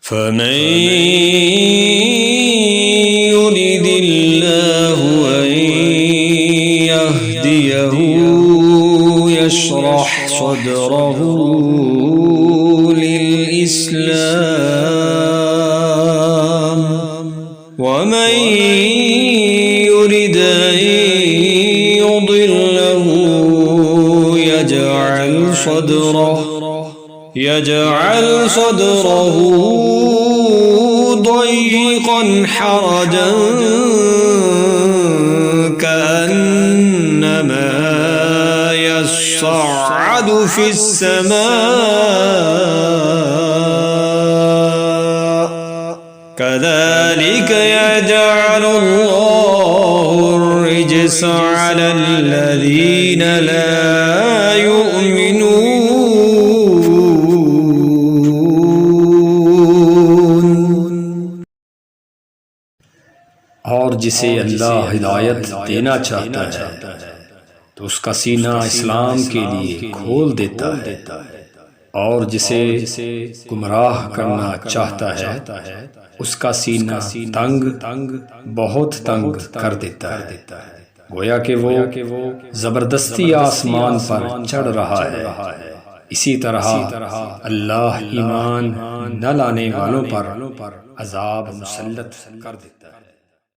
فمن يرد الله أن يهديه يشرح صدره للإسلام ومن يرد أن يضله يجعل صدره ضيقا حرجا كأنما يصعد في السماء كذلك يجعل الله الرجس على الذين لا يؤمنون। और जिसे अल्लाह हिदायत देना चाहता है तो उसका सीना इस्लाम के लिए खोल देता है, और जिसे गुमराह करना चाहता है उसका सीना बहुत तंग कर देता है। गोया कि वो जबरदस्ती आसमान पर चढ़ रहा है। इसी तरह अल्लाह ईमान न लाने वालों पर अजाब मुसल्लत कर देता है।